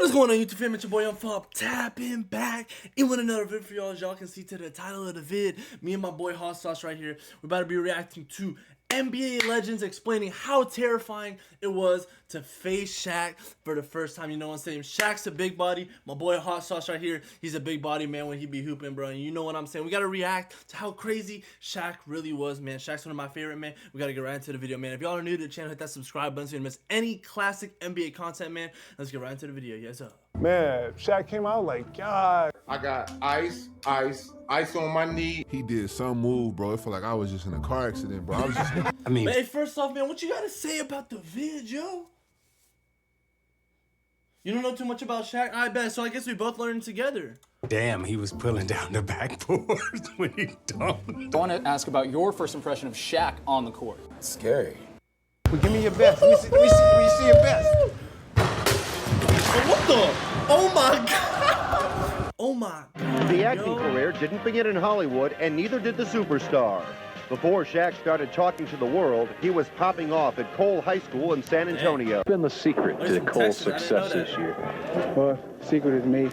What's going on, YouTube fam? It's your boy YUNGFAB tapping back in with another vid for y'all. As y'all can see to the title of the vid, me and my boy Hot Sauce right here, we're about to be reacting to NBA legends explaining how terrifying it was to face Shaq for the first time. You know what I'm saying? Shaq's a big body. My boy Hot Sauce right here, he's a big body, man, when he be hooping, bro. And you know what I'm saying? We got to react to how crazy Shaq really was, man. Shaq's one of my favorite, man. We got to get right into the video, man. If y'all are new to the channel, hit that subscribe button so you don't miss any classic NBA content, man. Let's get right into the video. Yes, sir. Man, Shaq came out like, God. I got ice on my knee. He did some move, bro. It felt like I was just in a car accident, bro. I was just. I mean, hey, first off, man, what you got to say about the vid, yo? You don't know too much about Shaq? I bet. So I guess we both learned together. Damn, he was pulling down the backboard when he dunked. I want to ask about your first impression of Shaq on the court. It's scary. Well, give me your best. Let me see your best. What the? Oh my God. Oh my God. The acting career didn't begin in Hollywood, and neither did the superstar. Before Shaq started talking to the world, he was popping off at Cole High School in San Antonio. Been the secret to Cole's success this year? Well, secret is me.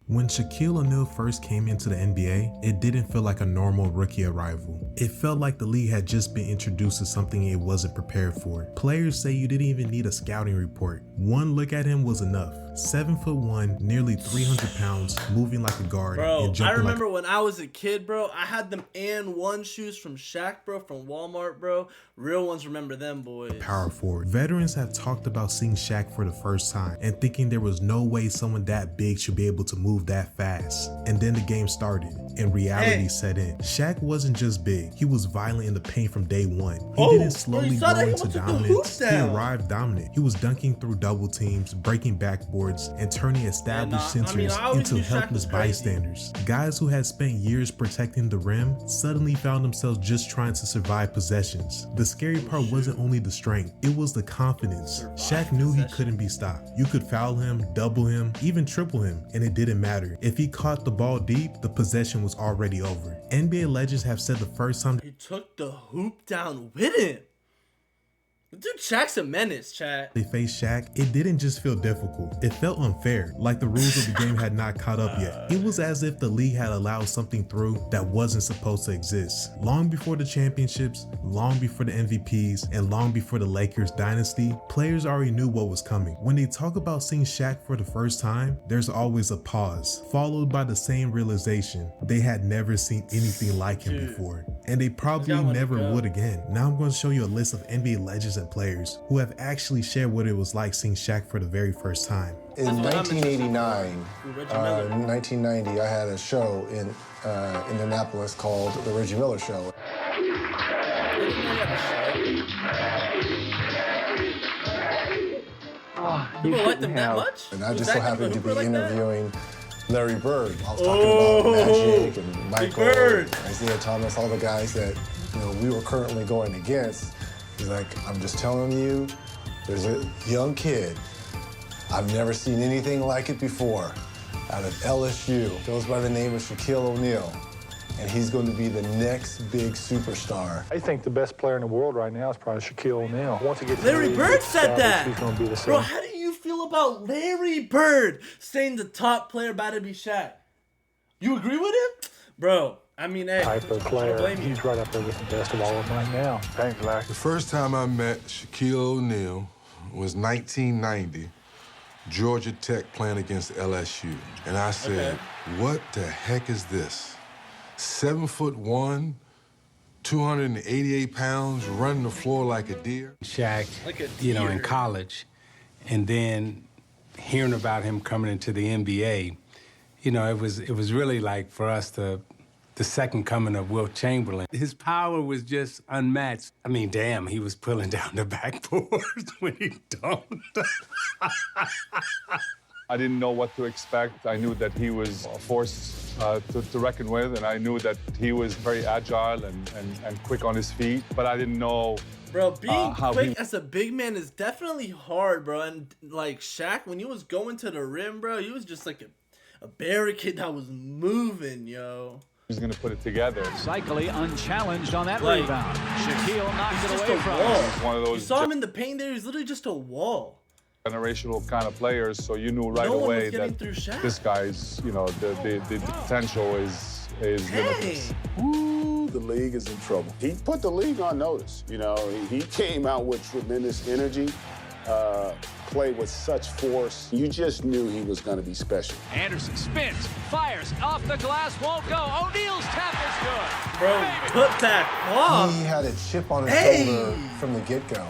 When Shaquille O'Neal first came into the NBA, it didn't feel like a normal rookie arrival. It felt like the league had just been introduced to something it wasn't prepared for. Players say you didn't even need a scouting report. One look at him was enough. 7'1", nearly 300 pounds, moving like a guard. Bro, and jumping I remember when I was a kid, bro, I had them AND1 shoes from Shaq, bro, from Walmart, bro. Real ones remember them, boys. Power forward. Veterans have talked about seeing Shaq for the first time and thinking there was no way someone that big should be able to move that fast. And then the game started and reality set in. Shaq wasn't just big, he was violent in the paint from day one. He didn't slowly grow into dominance, he arrived dominant. He was dunking through double teams, breaking backboards, and turning established centers into helpless bystanders. Guys who had spent years protecting the rim suddenly found themselves just trying to survive possessions. The scary part wasn't only the strength, it was the confidence. Shaq knew he couldn't be stopped. You could foul him, double him, even triple him, and it didn't matter. If he caught the ball deep, the possession was already over. NBA legends have said the first time he took the hoop down with him. Dude, Shaq's a menace, chat. They faced Shaq, it didn't just feel difficult. It felt unfair, like the rules of the game had not caught up yet. It was as if the league had allowed something through that wasn't supposed to exist. Long before the championships, long before the MVPs, and long before the Lakers dynasty, players already knew what was coming. When they talk about seeing Shaq for the first time, there's always a pause, followed by the same realization they had never seen anything like him before. And they probably never would again. Now I'm going to show you a list of NBA legends and players who have actually shared what it was like seeing Shaq for the very first time. In 1989, 1990, I had a show in Indianapolis called The Reggie Miller Show. People like them that much? And I just so happened to be interviewing Larry Bird. I was talking about Magic and Michael, and Isaiah Thomas, all the guys that we were currently going against. He's like, I'm just telling you, there's a young kid. I've never seen anything like it before. Out of LSU, goes by the name of Shaquille O'Neal, and he's going to be the next big superstar. I think the best player in the world right now is probably Shaquille O'Neal. Once he gets Larry Bird said that. He's going to be the same. Bro, how do you feel about Larry Bird saying the top player about to be Shaq? You agree with him? Bro, I mean, hey, type of player, he's right up there with the best of all of them right now. Thanks, Larry. The first time I met Shaquille O'Neal was 1990, Georgia Tech playing against LSU. And I said, what the heck is this? 7'1", 288 pounds, running the floor like a deer. Shaq, in college, and then hearing about him coming into the NBA, it was really like for us the second coming of Wilt Chamberlain. His power was just unmatched. I mean, damn, he was pulling down the backboard when he dunked. I didn't know what to expect. I knew that he was a force to reckon with, and I knew that he was very agile and quick on his feet, but I didn't know. Bro, being quick as a big man is definitely hard, bro. And like Shaq, when he was going to the rim, bro, he was just like a barricade that was moving, yo. He's going to put it together. Cycling unchallenged on that rebound. Shaquille knocked it away from him. He's one of those. You saw him in the paint there. He's literally just a wall. Generational kind of players, so you knew right away that this guy's, you know, the potential is limitless. Ooh, the league is in trouble. He put the league on notice. You know, he came out with tremendous energy, played with such force. You just knew he was going to be special. Anderson spins, fires, off the glass, won't go. O'Neal's tap is good. Bro, put that off. He had a chip on his shoulder from the get-go.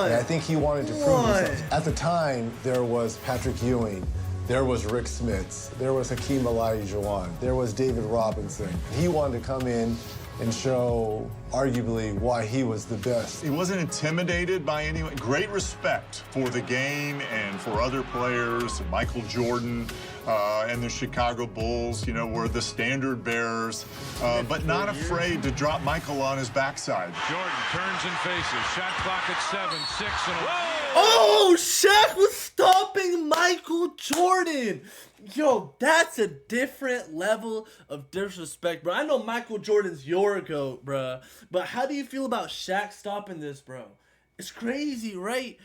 And I think he wanted to prove himself. At the time, there was Patrick Ewing, there was Rick Smits, there was Hakeem Olajuwon, there was David Robinson. He wanted to come in and show, arguably, why he was the best. He wasn't intimidated by anyone. Great respect for the game and for other players. Michael Jordan and the Chicago Bulls, you know, were the standard bearers, but not afraid to drop Michael on his backside. Jordan turns and faces. Shot clock at 7, 6, and Oh, Shaq was stopping Michael Jordan. Yo, that's a different level of disrespect, bro. I know Michael Jordan's your GOAT, bro. But how do you feel about Shaq stopping this, bro? It's crazy, right?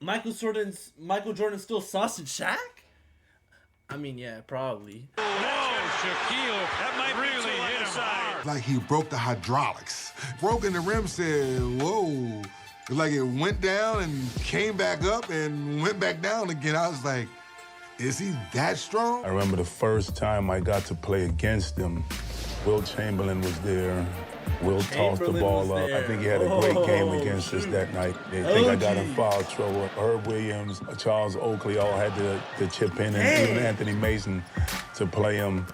Michael Jordan still sausage Shaq? I mean, yeah, probably. Whoa, Shaquille. That might really hit him hard. Like he broke the hydraulics. Broke in the rim, said, whoa. Like it went down and came back up and went back down again. I was like, is he that strong? I remember the first time I got to play against him. Will Chamberlain was there. Will tossed the ball up. I think he had a great game against us that night. I think I got in foul trouble. Herb Williams, Charles Oakley all had to chip in, and even Anthony Mason to play him.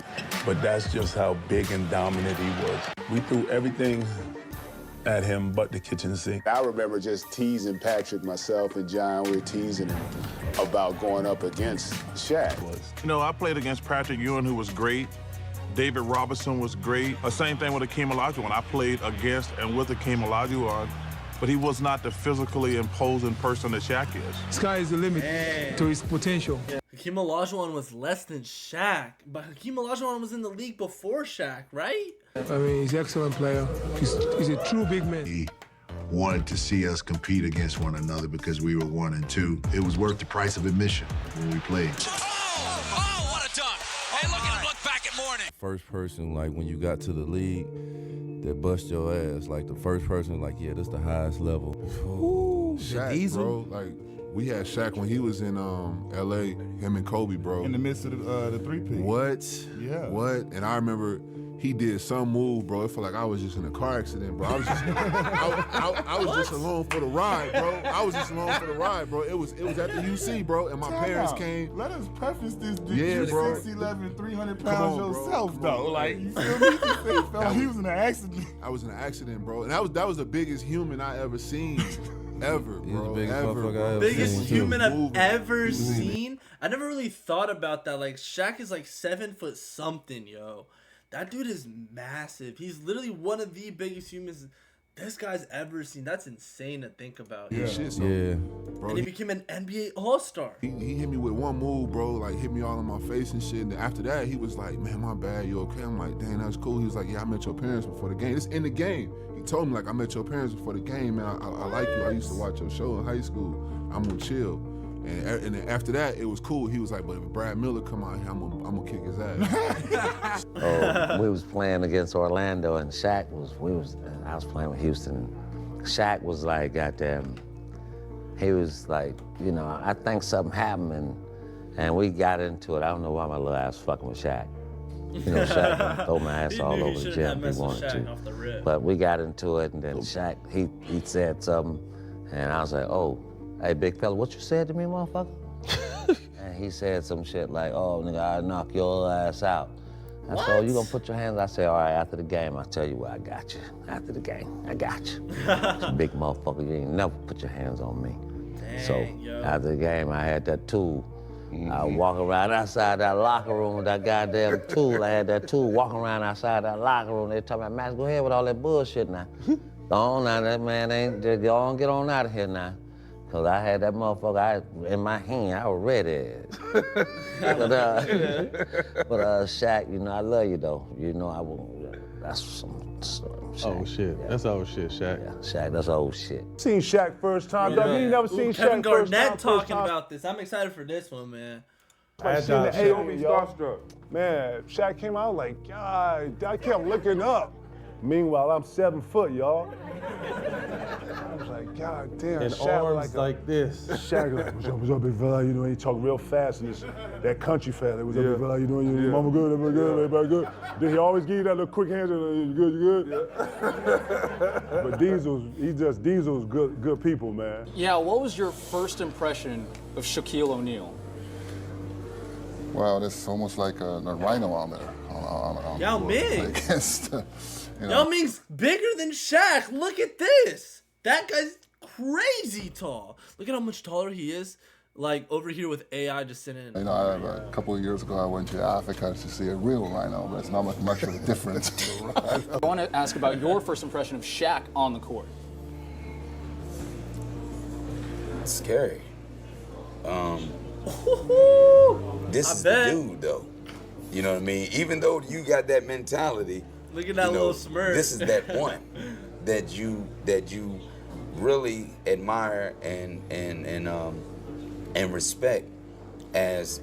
But that's just how big and dominant he was. We threw everything at him but the kitchen sink. I remember just teasing Patrick, myself, and John. We were teasing him about going up against Shaq. You know, I played against Patrick Ewing, who was great. David Robinson was great. Same thing with Hakeem Olajuwon. I played against and with Hakeem Olajuwon, but he was not the physically imposing person that Shaq is. Sky is the limit to his potential. Yeah. Hakeem Olajuwon was less than Shaq, but Hakeem Olajuwon was in the league before Shaq, right? I mean, he's an excellent player. He's a true big man. He wanted to see us compete against one another because we were 1 and 2. It was worth the price of admission when we played. Oh, what a dunk. Hey, look at him look back at Morning. First person, like, when you got to the league, that bust your ass. Like, the first person, like, yeah, this the highest level. Ooh, Shaq, bro. Like, we had Shaq when he was in L.A., him and Kobe, bro. In the midst of the three-peat. What? Yeah. What? And I remember he did some move, bro. It felt like I was just in a car accident, bro. I was just, I was just along for the ride, bro. I was just along for the ride, bro. It was at the UC, bro, and my parents came. Let us preface this. Yeah, bro. 6'11", 300 pounds yourself, though. Like, you feel me? He was in an accident. I was in an accident, bro. And that was the biggest human I ever seen. Ever, bro. Biggest human I've ever seen. I never really thought about that. Like, Shaq is like 7 foot something, yo. That dude is massive. He's literally one of the biggest humans this guy's ever seen. That's insane to think about. Yeah, Bro, and he became an NBA All-Star. He hit me with one move, bro. Like, hit me all in my face and shit. And after that, he was like, man, my bad, you okay? I'm like, dang, that's cool. He was like, yeah, I met your parents before the game. It's in the game. He told me, like, I met your parents before the game, man. I like you. I used to watch your show in high school. I'm gonna chill. And then after that, it was cool. He was like, but if Brad Miller come out here, I'm gonna kick his ass. We was playing against Orlando, and Shaq I was playing with Houston. Shaq was like, goddamn, he was like, you know, I think something happened, and we got into it. I don't know why my little ass fucking with Shaq. You know, Shaq gonna throw my ass all over the gym if he wanted to. But we got into it, and then Shaq, he said something, and I was like, oh, hey, big fella, what you said to me, motherfucker? And he said some shit like, oh, nigga, I'll knock your ass out. I said, oh, you gonna put your hands? I said, all right, after the game, I'll tell you what, I got you. After the game, I got you. You big motherfucker, you ain't never put your hands on me. Dang, so after the game, I had that tool. I walk around outside that locker room with that goddamn tool. I had that tool walking around outside that locker room. They talking about, Max, go ahead with all that bullshit now. Go on now, that man ain't, go on, get on out of here now. Cause I had that motherfucker in my hand, I was ready. but Shaq, you know, I love you though. You know, I will. That's some Shaq. Oh shit, yeah. That's old shit, Shaq. Yeah, Shaq, that's old shit. Seen Shaq first time, dog. You ain't never seen Kevin Shaq first time. Garnett talking about this. I'm excited for this one, man. I seen the AOB starstruck. Man, Shaq came out like, God, I kept looking up. Meanwhile, I'm 7 foot, y'all. I was like, God damn, And Shaq arms like this. Shaq like, what's up, big fella? You know, he talk real fast and that country fella. What's up, big fella? You know, your mama good, everybody good, everybody good. Then he always give you that little quick hand, you good, you good? But Diesel's good people, man. Yeah, what was your first impression of Shaquille O'Neal? Well, that's almost like a rhino on there. Yao Ming. Against, Yao Ming's bigger than Shaq. Look at this. That guy's crazy tall. Look at how much taller he is. Like over here with AI just sitting in. You know, a couple of years ago, I went to Africa to see a real rhino, but it's not much of a difference. I want to ask about your first impression of Shaq on the court. It's scary. This is the dude, though. You know what I mean? Even though you got that mentality, look at that little smirk. This is that one that you really admire and respect as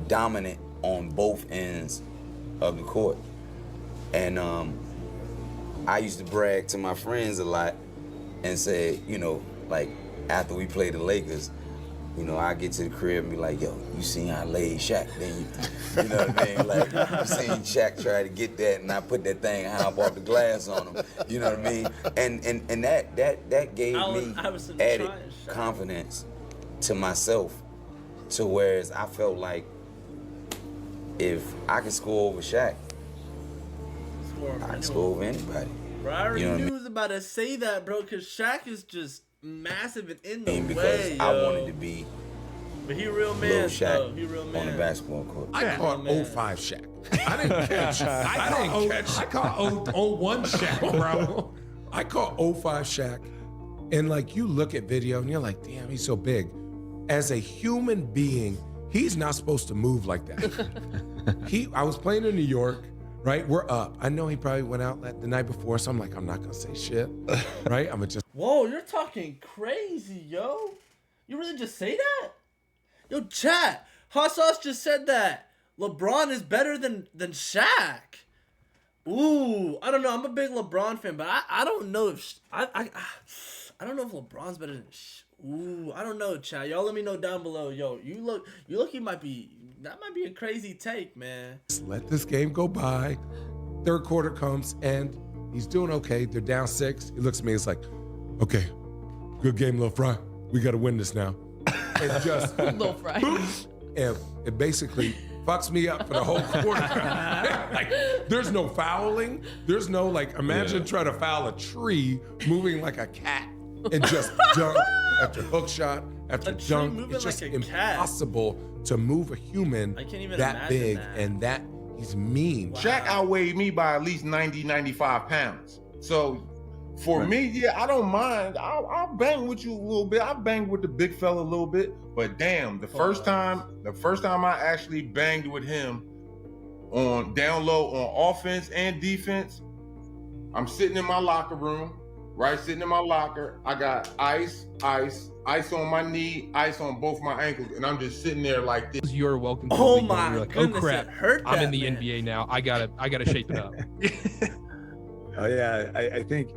dominant on both ends of the court. And I used to brag to my friends a lot and say, you know, like after we played the Lakers, you know, I get to the crib and be like, yo, you seen how I laid Shaq? Then you know what I mean? Like, you seen Shaq try to get that and I put that thing hop off the glass on him. You know what I mean? And that gave me added confidence to myself, to whereas I felt like if I could score over Shaq, I can score over anybody. Bro, I already You know what I knew mean? he was about to say that, bro, because Shaq is just massive and in the Because way, I yo. wanted to be But he real Lil man, Shaq though. He real man. on the basketball court. I caught 05 Shaq. I didn't catch. I caught 01 Shaq, bro. I caught 05 Shaq, and like you look at video and you're like, damn, he's so big. As a human being, he's not supposed to move like that. I was playing in New York, right? We're up. I know he probably went out the night before, so I'm like, I'm not gonna say shit, right? I'm gonna just. Whoa, you're talking crazy, yo. You really just say that? Yo, chat. Hot Sauce just said that LeBron is better than Shaq. Ooh, I don't know. I'm a big LeBron fan, but I don't know if I don't know if LeBron's better than Ooh, I don't know, chat. Y'all let me know down below. Yo, you look that might be a crazy take, man. Just let this game go by. Third quarter comes and he's doing okay. They're down 6. He looks at me. He's like, okay, good game, Lil Fry. We got to win this now. And just Lil Fry. And it basically fucks me up for the whole quarter. Like, there's no fouling. There's no imagine trying to foul a tree moving like a cat and just dunk after hook shot after dunk. It's just impossible to move a human that big and that he's mean. Wow. Shaq outweighed me by at least 90, 95 pounds. So for me, yeah, I don't mind. I'll bang with you a little bit. I'll bang with the big fella a little bit. But damn, the first time I actually banged with him on down low on offense and defense, I'm sitting in my locker room, right? Sitting in my locker. I got ice on my knee, ice on both my ankles, and I'm just sitting there like this. You're welcome to Oh the league, my you're like, goodness, oh crap, it hurt I'm that, in the man. NBA now. I gotta shape it up. Oh yeah, I think.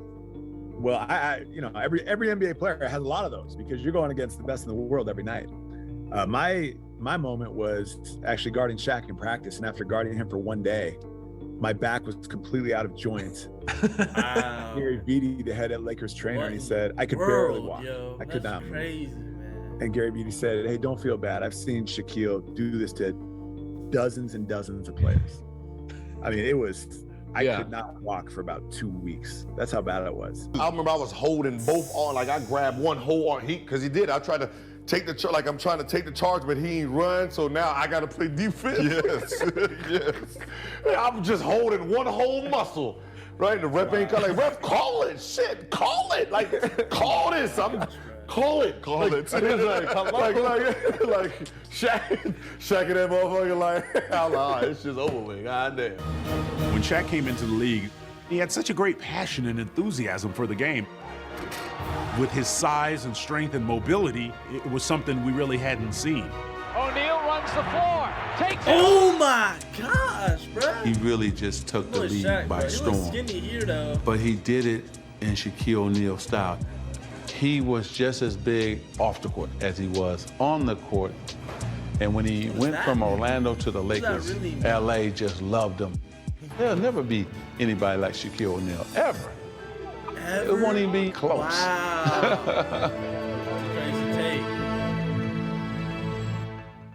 Well, I you know, every NBA player has a lot of those because you're going against the best in the world every night. My moment was actually guarding Shaq in practice, and after guarding him for one day, my back was completely out of joint. Wow. Gary Beatty, the head Lakers trainer, and he said I could barely walk. I could not move. Crazy, man. And Gary Beatty said, "Hey, don't feel bad. I've seen Shaquille do this to dozens and dozens of players." I mean, it was. I could not walk for about 2 weeks. That's how bad it was. I remember I was holding both arms, like I grabbed one whole arm, because he did. I tried to take the charge, like I'm trying to take the charge, but he ain't run, so now I got to play defense. Yes, yes. I'm just holding one whole muscle, right? The ref ain't like, ref, call it, shit, call it, like, call this. Call it. Like Shaq that motherfucker like, Allah, it's just over with. God damn. When Shaq came into the league, he had such a great passion and enthusiasm for the game. With his size and strength and mobility, it was something we really hadn't seen. O'Neal runs the floor. Takes it. Oh my gosh, bro. He really just took the league Shaq, by bro. He looks storm. skinny here, though. But he did it in Shaquille O'Neal style. He was just as big off the court as he was on the court. And when he went from Orlando to the Lakers, really LA just loved him. There'll never be anybody like Shaquille O'Neal, ever. It won't even be close. Wow. Crazy take.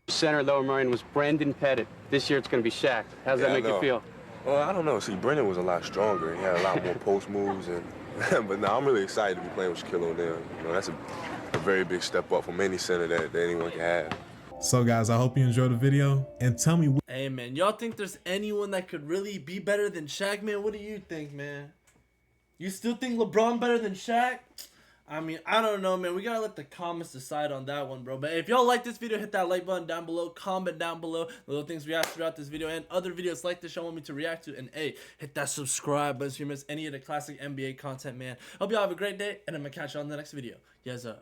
Center at Lower Merion was Brandon Pettit. This year it's going to be Shaq. How does that make you feel? Well, I don't know. See, Brendan was a lot stronger. He had a lot more post moves, and but now I'm really excited to be playing with Shaquille O'Neal. You know, that's a very big step up from any center that anyone can have. So guys, I hope you enjoyed the video, and tell me. Hey man, y'all think there's anyone that could really be better than Shaq, man? What do you think, man? You still think LeBron better than Shaq? I mean, I don't know, man. We gotta let the comments decide on that one, bro. But if y'all like this video, hit that like button down below. Comment down below the little things we asked throughout this video and other videos like this y'all want me to react to. And hey, hit that subscribe button so you miss any of the classic NBA content, man. Hope y'all have a great day, and I'm gonna catch y'all in the next video. Yes, sir.